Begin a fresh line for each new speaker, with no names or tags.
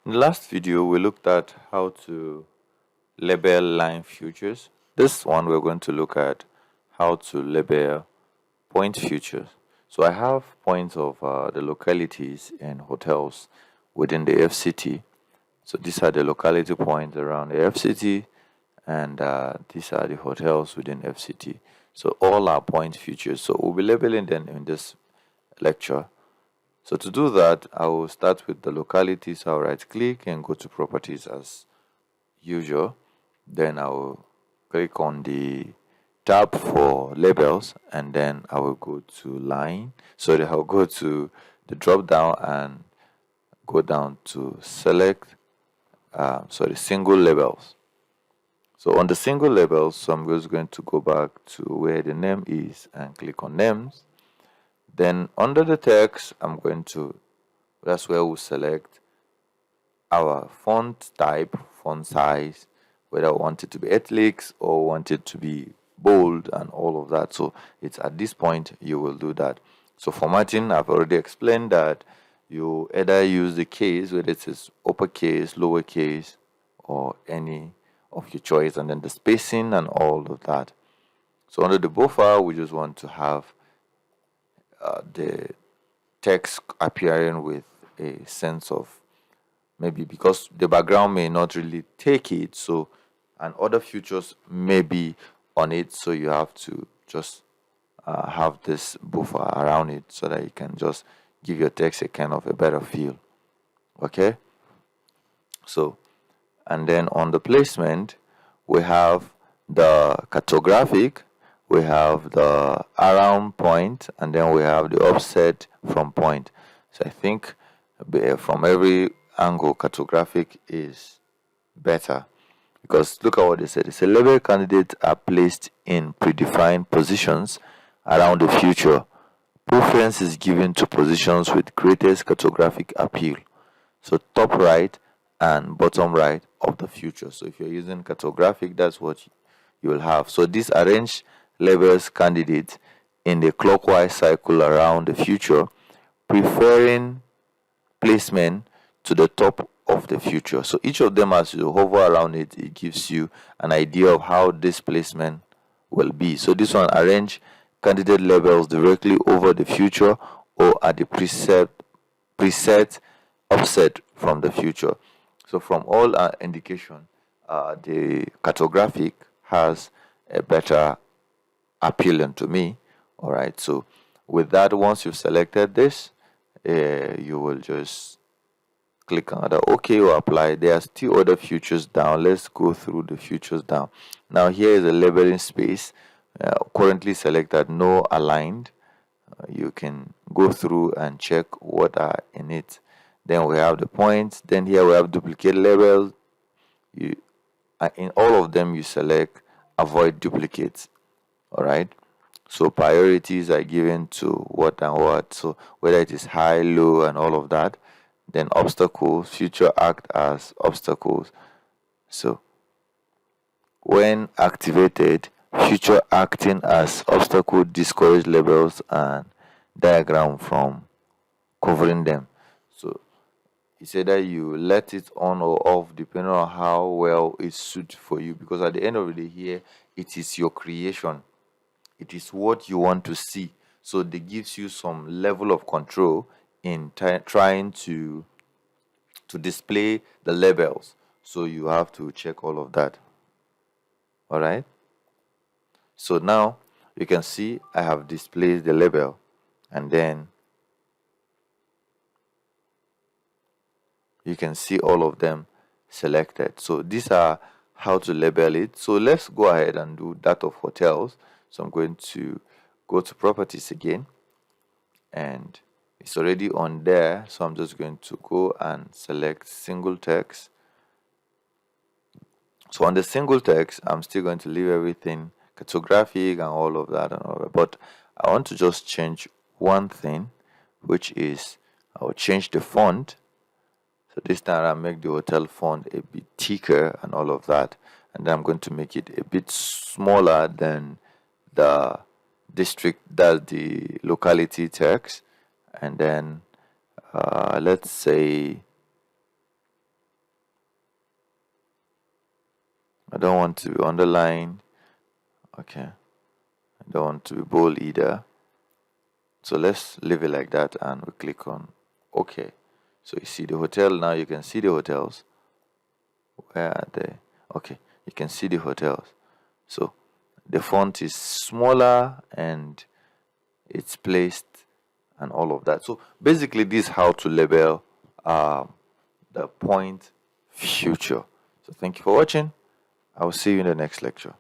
In the last video, we looked at how to label line features. This one, we're going to look at how to label point features. So I have points of the localities and hotels within the FCT. So these are the locality points around the FCT, and these are the hotels within FCT. So all are point features. So we'll be labeling them in this lecture. So to do that, I will start with the localities. I'll right click and go to properties as usual. Then I will click on the tab for labels, and then I will go to line. So that I'll go to the drop down and go down to select single labels. So on the single labels, so I'm just going to go back to where the name is and click on names. Then under the text, that's where we'll select our font type, font size, whether we want it to be italics or want it to be bold and all of that. So it's at this point you will do that. So formatting, I've already explained that you either use the case, whether it is uppercase, lowercase, or any of your choice, and then the spacing and all of that. So under the buffer, we just want to have the text appearing with a sense of, maybe because the background may not really take it, so and other features may be on it, so you have to just have this buffer around it so that you can just give your text a kind of a better feel. Okay, so and then on the placement, we have the cartographic, we have the around point, and then we have the offset from point. So I think from every angle, cartographic is better, because look at what they said. It's a label candidates are placed in predefined positions around the future. Preference is given to positions with greatest cartographic appeal. So top right and bottom right of the future. So if you're using cartographic, that's what you will have. So this arrange labels candidates in the clockwise cycle around the future, preferring placement to the top of the future. So each of them, as you hover around it, it gives you an idea of how this placement will be. So this one, arrange candidate labels directly over the future or at the preset offset from the future. So from all indication, the cartographic has a better appealing to me. All right, so with that, once you've selected this, you will just click on the OK or apply. There are still other features down. Let's go through the features down. Now here is a labeling space. Currently selected no aligned. You can go through and check what are in it. Then we have the points. Then here we have duplicate labels. In all of them you select avoid duplicates. All right, so priorities are given to what and what, so whether it is high, low, and all of that. Then obstacles, future act as obstacles. So when activated, future acting as obstacle discourage labels and diagram from covering them. So it's either you let it on or off depending on how well it suits for you, because at the end of the day here, it is your creation. It is what you want to see. So it gives you some level of control in trying to display the labels. So you have to check all of that. All right. So now you can see I have displayed the label, and then you can see all of them selected. So these are how to label it. So let's go ahead and do that of hotels. So I'm going to go to properties again, and it's already on there. So I'm just going to go and select single text. So on the single text, I'm still going to leave everything cartographic and all of that and all that. But I want to just change one thing, which is I'll change the font. So this time I'll make the hotel font a bit thicker and all of that. And then I'm going to make it a bit smaller than the district, that's the locality text. And then let's say I don't want to be underlined. Okay. I don't want to be bold either. So let's leave it like that, and we click on OK. So you see the hotel now. You can see the hotels. Where are they? Okay, you can see the hotels. So the font is smaller and it's placed and all of that. So basically, this is how to label the point future. So thank you for watching. I will see you in the next lecture.